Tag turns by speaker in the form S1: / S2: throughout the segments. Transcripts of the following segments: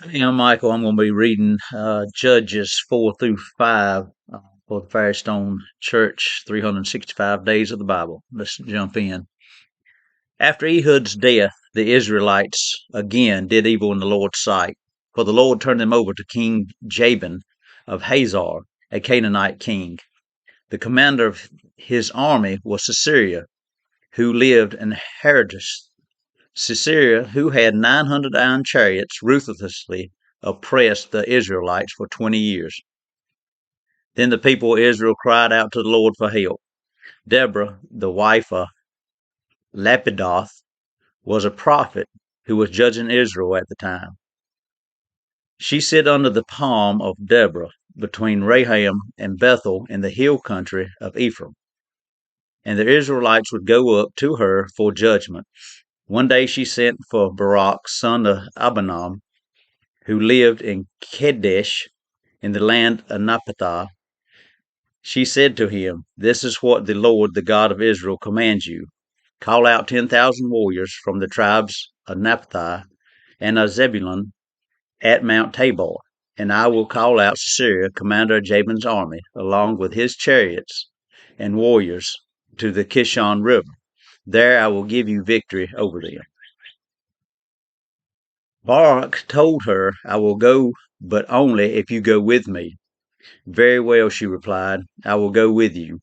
S1: Hey, I'm Michael. I'm going to be reading Judges 4 through 5 for the Firestone Church 365 Days of the Bible. Let's jump in. After Ehud's death, the Israelites again did evil in the Lord's sight, for the Lord turned them over to King Jabin of Hazor, a Canaanite king. The commander of his army was Sisera, who lived in Herdus. Sisera, who had 900 iron chariots, ruthlessly oppressed the Israelites for 20 years. Then the people of Israel cried out to the Lord for help. Deborah, the wife of Lapidoth, was a prophet who was judging Israel at the time. She sat under the palm of Deborah between Raham and Bethel in the hill country of Ephraim, and the Israelites would go up to her for judgment. One day she sent for Barak, son of Abinadab, who lived in Kedesh in the land of Naphtali. She said to him, "This is what the Lord, the God of Israel, commands you. Call out 10,000 warriors from the tribes of Naphtali and of Zebulun at Mount Tabor, and I will call out Sisera, commander of Jabin's army, along with his chariots and warriors, to the Kishon River. There I will give you victory over them." Barak told her, "I will go, but only if you go with me." "Very well," she replied, "I will go with you.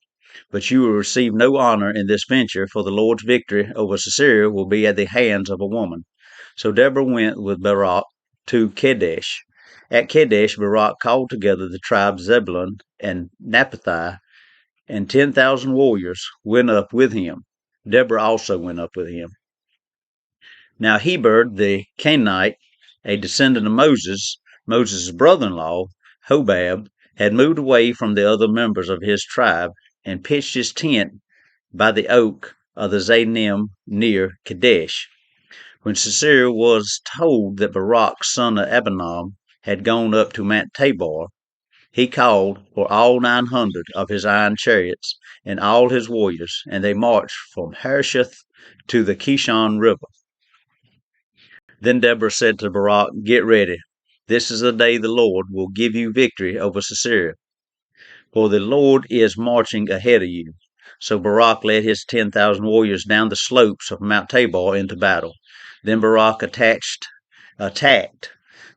S1: But you will receive no honor in this venture, for the Lord's victory over Sisera will be at the hands of a woman." So Deborah went with Barak to Kadesh. At Kadesh, Barak called together the tribes Zebulun and Naphtali, and 10,000 warriors went up with him. Deborah also went up with him. Now Heber the Canaanite, a descendant of Moses' brother-in-law, Hobab, had moved away from the other members of his tribe and pitched his tent by the oak of the Zanim near Kadesh. When Sisera was told that Barak, son of Abinadab, had gone up to Mount Tabor, he called for all 900 of his iron chariots and all his warriors, and they marched from Harosheth to the Kishon River. Then Deborah said to Barak, "Get ready. This is the day the Lord will give you victory over Sisera, for the Lord is marching ahead of you." So Barak led his 10,000 warriors down the slopes of Mount Tabor into battle. Then Barak attacked.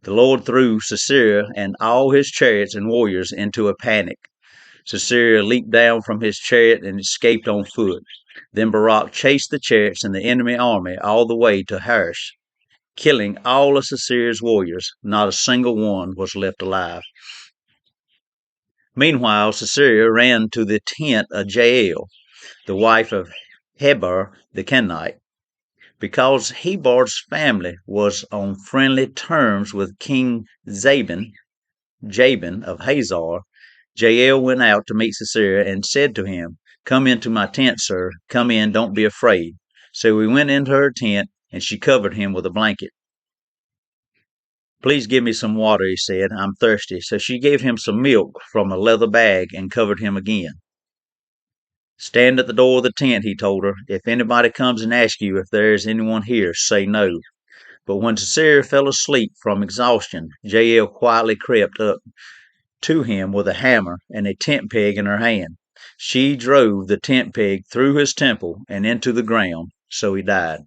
S1: The Lord threw Sisera and all his chariots and warriors into a panic. Sisera leaped down from his chariot and escaped on foot. Then Barak chased the chariots and the enemy army all the way to Harosh, killing all of Sisera's warriors. Not a single one was left alive. Meanwhile, Sisera ran to the tent of Jael, the wife of Heber the Kenite. Because Heber's family was on friendly terms with King Jabin of Hazor, Jael went out to meet Sisera and said to him, "Come into my tent, sir. Come in, don't be afraid." So he went into her tent, and she covered him with a blanket. "Please give me some water," he said. "I'm thirsty." So she gave him some milk from a leather bag and covered him again. "Stand at the door of the tent," he told her. "If anybody comes and asks you if there is anyone here, say no." But when Sisera fell asleep from exhaustion, Jael quietly crept up to him with a hammer and a tent peg in her hand. She drove the tent peg through his temple and into the ground, so he died.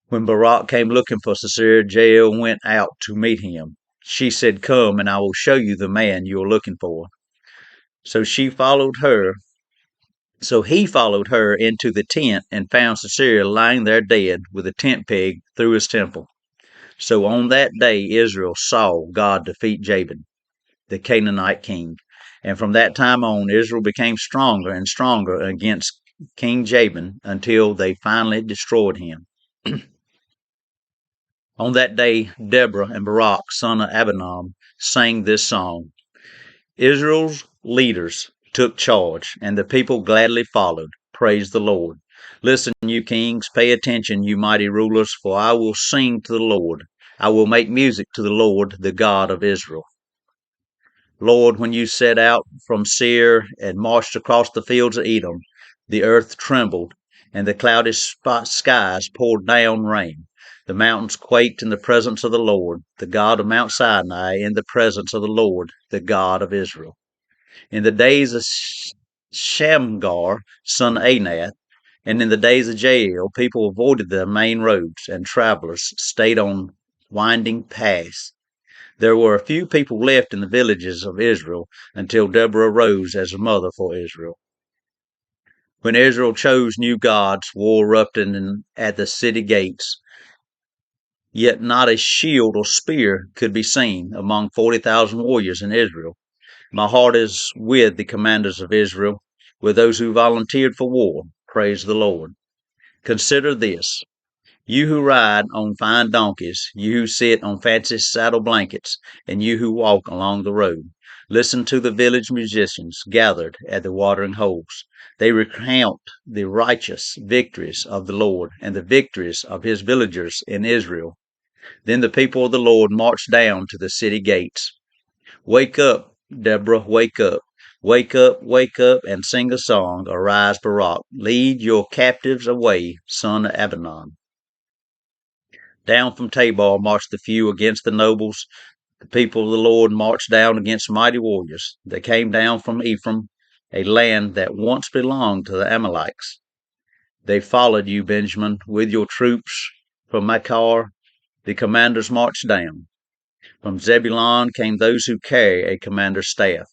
S1: When Barak came looking for Sisera, Jael went out to meet him. She said, "Come, and I will show you the man you are looking for." So she followed her. So he followed her into the tent and found Sisera lying there dead with a tent peg through his temple. So on that day Israel saw God defeat Jabin, the Canaanite king. And from that time on, Israel became stronger and stronger against King Jabin until they finally destroyed him. On that day, Deborah and Barak, son of Abinadab, sang this song. Israel's leaders took charge, and the people gladly followed. Praise the Lord. Listen, you kings, pay attention, you mighty rulers, for I will sing to the Lord. I will make music to the Lord, the God of Israel. Lord, when you set out from Seir and marched across the fields of Edom, the earth trembled, and the cloudy skies poured down rain. The mountains quaked in the presence of the Lord, the God of Mount Sinai, in the presence of the Lord, the God of Israel. In the days of Shamgar, son of Anath, and in the days of Jael, people avoided the main roads, and travelers stayed on winding paths. There were a few people left in the villages of Israel until Deborah rose as a mother for Israel. When Israel chose new gods, war erupted at the city gates. Yet not a shield or spear could be seen among 40,000 warriors in Israel. My heart is with the commanders of Israel, with those who volunteered for war. Praise the Lord. Consider this. You who ride on fine donkeys, you who sit on fancy saddle blankets, and you who walk along the road, listen to the village musicians gathered at the watering holes. They recount the righteous victories of the Lord and the victories of his villagers in Israel. Then the people of the Lord marched down to the city gates. Wake up, Deborah, wake up. Wake up, and sing a song. Arise, Barak. Lead your captives away, son of Abinon. Down from Tabor marched the few against the nobles. The people of the Lord marched down against mighty warriors. They came down from Ephraim, a land that once belonged to the Amalekites. They followed you, Benjamin, with your troops from Machar. The commanders marched down. From Zebulun came those who carry a commander's staff.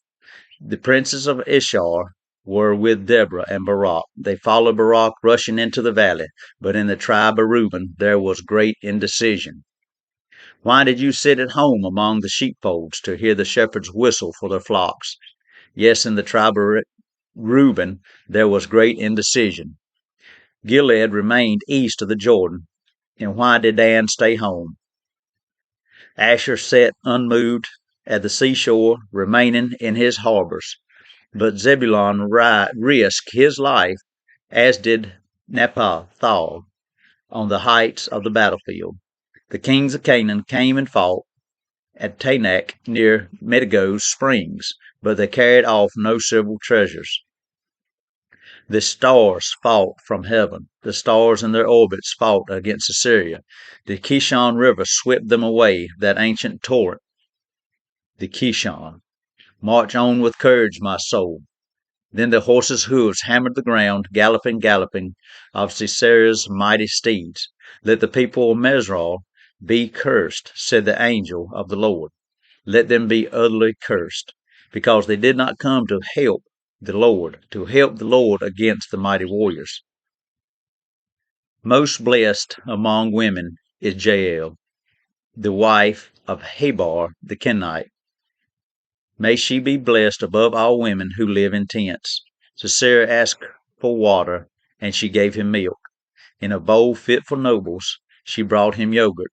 S1: The princes of Ishar were with Deborah and Barak. They followed Barak, rushing into the valley, but in the tribe of Reuben there was great indecision. Why did you sit at home among the sheepfolds to hear the shepherds whistle for their flocks? Yes, in the tribe of Reuben there was great indecision. Gilead remained east of the Jordan, and why did Dan stay home? Asher sat unmoved at the seashore, remaining in his harbors. But Zebulun risked his life, as did Naphtali, on the heights of the battlefield. The kings of Canaan came and fought at Taanach near Megiddow's springs, but they carried off no silver treasures. The stars fought from heaven. The stars in their orbits fought against Assyria. The Kishon River swept them away, that ancient torrent. The Kishon. March on with courage, my soul. Then the horses' hoofs hammered the ground, galloping of Sisera's mighty steeds. Let the people of Mesrah be cursed, said the angel of the Lord. Let them be utterly cursed, because they did not come to help the Lord against the mighty warriors. Most blessed among women is Jael, the wife of Heber the Kenite. May she be blessed above all women who live in tents. Sisera asked for water, and she gave him milk. In a bowl fit for nobles, she brought him yogurt.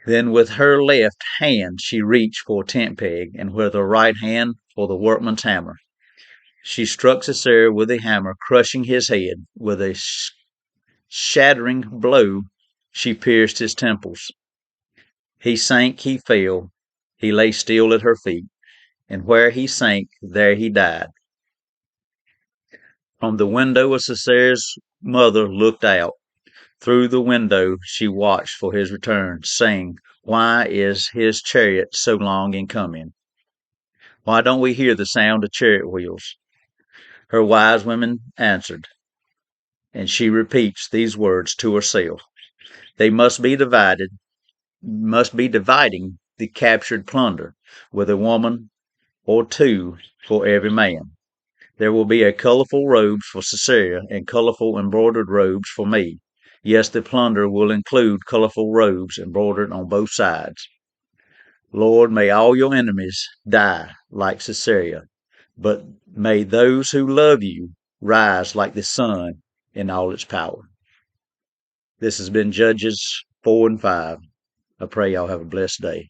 S1: Then with her left hand she reached for a tent peg, and with her right hand for the workman's hammer. She struck Sisera with the hammer, crushing his head. With a shattering blow, she pierced his temples. He sank, he fell, he lay still at her feet, and where he sank, there he died. From the window of Sisera's mother looked out. Through the window she watched for his return, saying, Why is his chariot so long in coming? Why don't we hear the sound of chariot wheels? Her wise women answered, and she repeats these words to herself. They must be dividing the captured plunder, with a woman or two for every man. There will be colorful robes for Sisera and colorful embroidered robes for me. Yes, the plunder will include colorful robes embroidered on both sides. Lord, may all your enemies die like Sisera, but may those who love you rise like the sun in all its power. This has been Judges 4 and 5. I pray y'all have a blessed day.